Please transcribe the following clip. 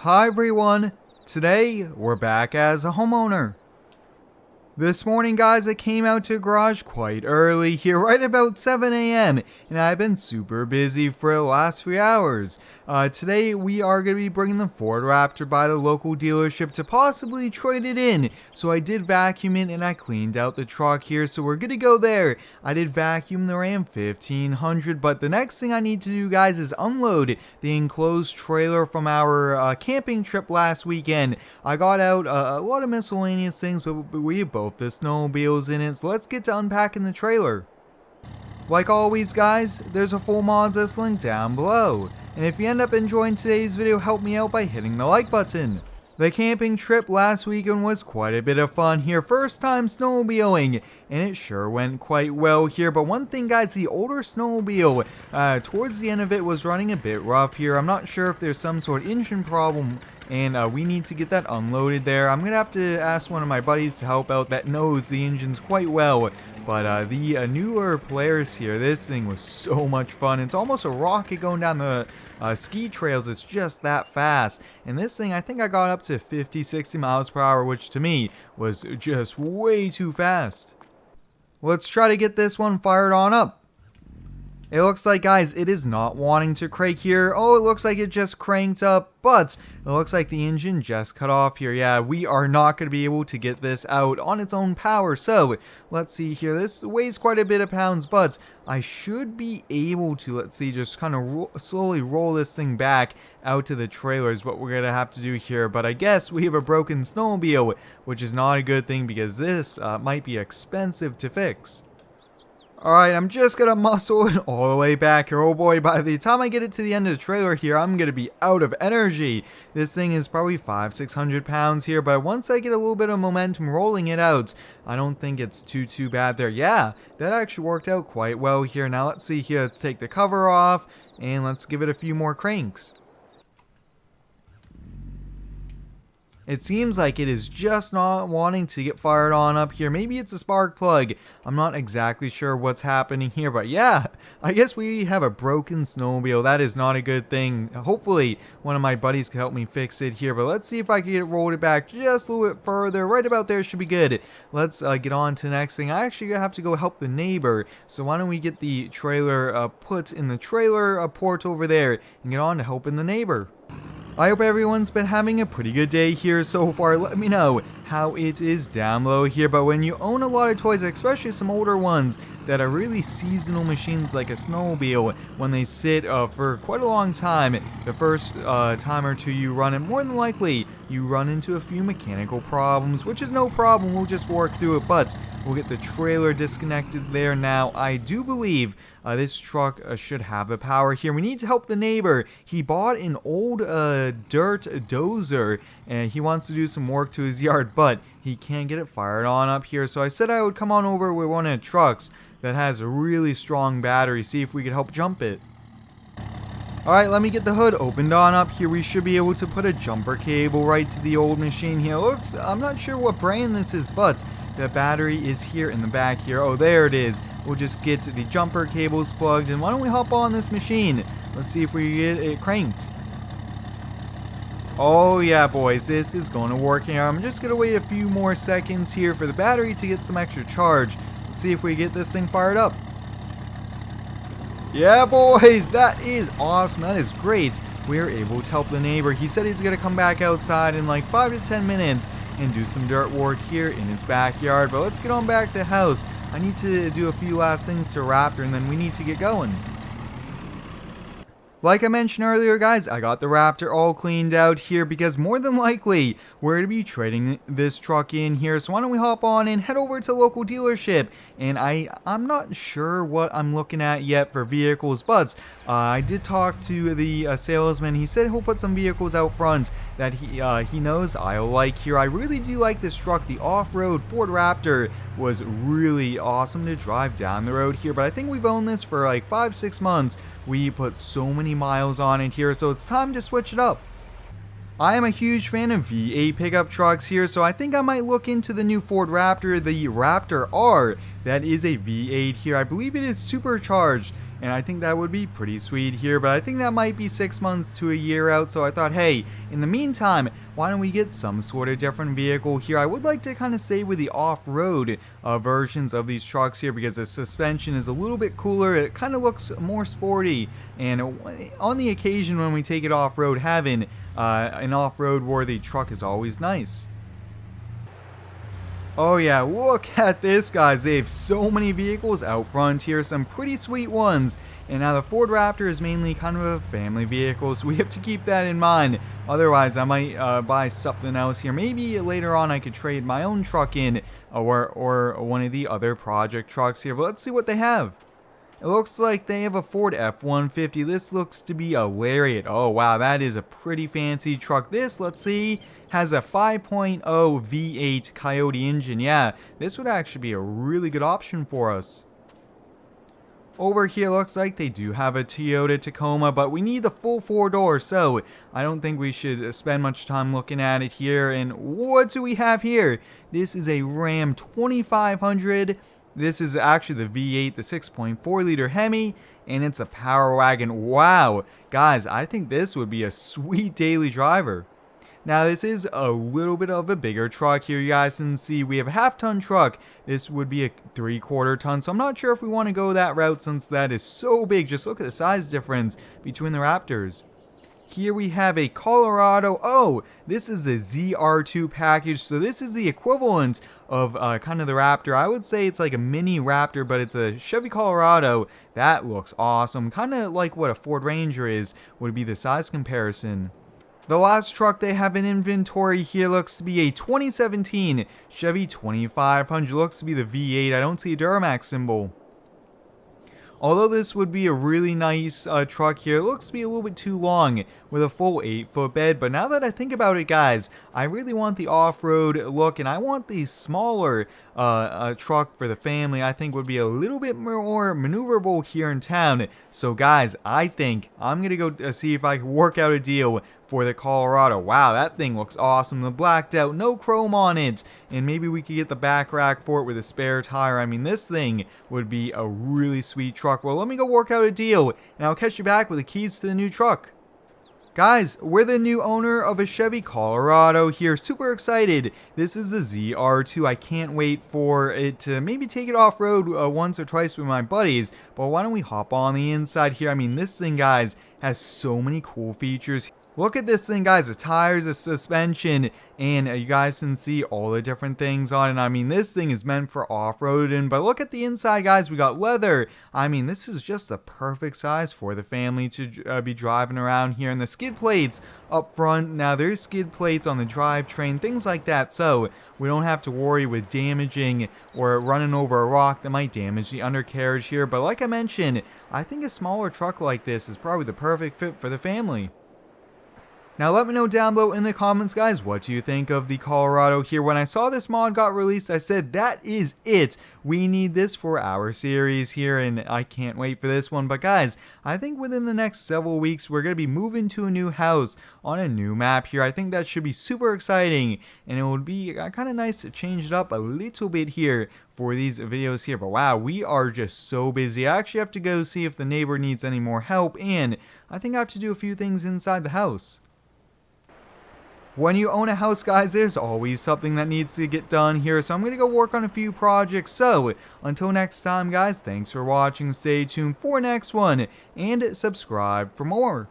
Hi everyone, today we're back as a homeowner. This morning guys, I came out to the garage quite early here, right about 7 a.m. and I've been super busy for the last 3 hours. Today we are going to be bringing the Ford Raptor by the local dealership to possibly trade it in. So I did vacuum it and I cleaned out the truck here, so we're good to go there. I did vacuum the Ram 1500, but the next thing I need to do guys is unload the enclosed trailer from our camping trip last weekend. I got out a lot of miscellaneous things, but we both the snowmobiles in it, so let's get to unpacking the trailer. Like always guys, there's a full mods list link down below, and if you end up enjoying today's video, help me out by hitting the like button. The camping trip last weekend was quite a bit of fun here, first time snowmobiling, and it sure went quite well here. But one thing guys, the older snowmobile, towards the end of it was running a bit rough here. I'm not sure if there's some sort of engine problem, and we need to get that unloaded there. I'm gonna have to ask one of my buddies to help out that knows the engines quite well. But the newer players here, this thing was so much fun. It's almost a rocket going down the ski trails. It's just that fast. And this thing, I think I got up to 50-60 miles per hour, which to me was just way too fast. Let's try to get this one fired on up. It looks like, guys, it is not wanting to crank here. Oh, it looks like it just cranked up, but it looks like the engine just cut off here. Yeah, we are not going to be able to get this out on its own power. So, let's see here. This weighs quite a bit of pounds, but I should be able to, let's see, just kind of slowly roll this thing back out to the trailer is what we're going to have to do here. But I guess we have a broken snowmobile, which is not a good thing because this might be expensive to fix. Alright, I'm just gonna muscle it all the way back here. Oh boy, by the time I get it to the end of the trailer here, I'm gonna be out of energy. This thing is probably 500-600 pounds here, but once I get a little bit of momentum rolling it out, I don't think it's too bad there. Yeah, that actually worked out quite well here. Now let's see here, let's take the cover off, and let's give it a few more cranks. It seems like it is just not wanting to get fired on up here. Maybe it's a spark plug. I'm not exactly sure what's happening here, but yeah, I guess we have a broken snowmobile. That is not a good thing. Hopefully, one of my buddies can help me fix it here, but let's see if I can get it rolled back just a little bit further. Right about there should be good. Let's get on to the next thing. I actually have to go help the neighbor, so why don't we get the trailer put in the trailer port over there and get on to helping the neighbor. I hope everyone's been having a pretty good day here so far. Let me know how it is down below here. But when you own a lot of toys, especially some older ones that are really seasonal machines like a snowmobile, when they sit for quite a long time, the first time or two you run it, more than likely you run into a few mechanical problems, which is no problem. We'll just work through it, but we'll get the trailer disconnected there now. I do believe this truck should have the power here. We need to help the neighbor. He bought an old dirt dozer and he wants to do some work to his yard, but he can't get it fired on up here. So I said I would come on over with one of the trucks that has a really strong battery, see if we could help jump it. Alright, let me get the hood opened on up here. We should be able to put a jumper cable right to the old machine here. Looks, I'm not sure what brand this is, but the battery is here in the back here. Oh, there it is. We'll just get the jumper cables plugged, and why don't we hop on this machine? Let's see if we get it cranked. Oh yeah, boys, this is going to work here. I'm just going to wait a few more seconds here for the battery to get some extra charge. Let's see if we get this thing fired up. Yeah, boys, that is awesome. That is great. We are able to help the neighbor. He said he's going to come back outside in like 5 to 10 minutes and do some dirt work here in his backyard. But let's get on back to the house. I need to do a few last things to Raptor, and then we need to get going. Like I mentioned earlier, guys, I got the Raptor all cleaned out here because more than likely we're going to be trading this truck in here. So why don't we hop on and head over to the local dealership. And I'm not sure what I'm looking at yet for vehicles, but I did talk to the salesman. He said he'll put some vehicles out front that he knows I'll like here. I really do like this truck. The off-road Ford Raptor was really awesome to drive down the road here, but I think we've owned this for like 5-6 months. We put so many miles on it here, so it's time to switch it up. I am a huge fan of V8 pickup trucks here, so I think I might look into the new Ford Raptor, the Raptor R. That is a V8 here. I believe it is supercharged, and I think that would be pretty sweet here, but I think that might be 6 months to a year out, so I thought, hey, in the meantime, why don't we get some sort of different vehicle here? I would like to kind of stay with the off-road versions of these trucks here because the suspension is a little bit cooler. It kind of looks more sporty, and on the occasion when we take it off-road, having an off-road worthy truck is always nice. Oh yeah, look at this, guys. They have so many vehicles out front here, some pretty sweet ones. And now the Ford Raptor is mainly kind of a family vehicle, so we have to keep that in mind. Otherwise, I might buy something else here. Maybe later on I could trade my own truck in or one of the other project trucks here. But let's see what they have. It looks like they have a Ford F-150. This looks to be a Lariat. Oh, wow, that is a pretty fancy truck. This, let's see, has a 5.0 V8 Coyote engine. Yeah, this would actually be a really good option for us. Over here, looks like they do have a Toyota Tacoma, but we need the full 4-door, so I don't think we should spend much time looking at it here. And what do we have here? This is a Ram 2500. This is actually the V8, the 6.4 liter Hemi, and it's a power wagon. Wow, guys, I think this would be a sweet daily driver. Now, this is a little bit of a bigger truck here. You guys can see we have a half-ton truck. This would be a 3/4 ton, so I'm not sure if we want to go that route since that is so big. Just look at the size difference between the Raptors. Here we have a Colorado. Oh, this is a ZR2 package. So this is the equivalent of kind of the Raptor. I would say it's like a mini Raptor, but it's a Chevy Colorado. That looks awesome. Kind of like what a Ford Ranger is, would be the size comparison. The last truck they have in inventory here looks to be a 2017 Chevy 2500. Looks to be the V8. I don't see a Duramax symbol. Although this would be a really nice truck here, it looks to be a little bit too long with a full 8-foot bed. But now that I think about it, guys, I really want the off-road look, and I want the smaller truck for the family. I think would be a little bit more maneuverable here in town. So, guys, I think I'm going to go see if I can work out a deal for the Colorado. Wow, that thing looks awesome. The blacked out, no chrome on it. And maybe we could get the back rack for it with a spare tire. I mean, this thing would be a really sweet truck. Well, let me go work out a deal, and I'll catch you back with the keys to the new truck. Guys, we're the new owner of a Chevy Colorado here. Super excited. This is the ZR2. I can't wait for it to maybe take it off-road once or twice with my buddies. But why don't we hop on the inside here? I mean, this thing, guys, has so many cool features. Look at this thing, guys, the tires, the suspension, and you guys can see all the different things on it. I mean, this thing is meant for off-roading, but look at the inside, guys. We got leather. I mean, this is just the perfect size for the family to be driving around here. And the skid plates up front, now there's skid plates on the drivetrain, things like that, so we don't have to worry with damaging or running over a rock that might damage the undercarriage here. But like I mentioned, I think a smaller truck like this is probably the perfect fit for the family. Now let me know down below in the comments, guys, what do you think of the Colorado here? When I saw this mod got released, I said, that is it. We need this for our series here, and I can't wait for this one. But guys, I think within the next several weeks, we're going to be moving to a new house on a new map here. I think that should be super exciting, and it would be kind of nice to change it up a little bit here for these videos here. But wow, we are just so busy. I actually have to go see if the neighbor needs any more help, and I think I have to do a few things inside the house. When you own a house, guys, there's always something that needs to get done here, so I'm going to go work on a few projects. So, until next time, guys, thanks for watching. Stay tuned for next one, and subscribe for more.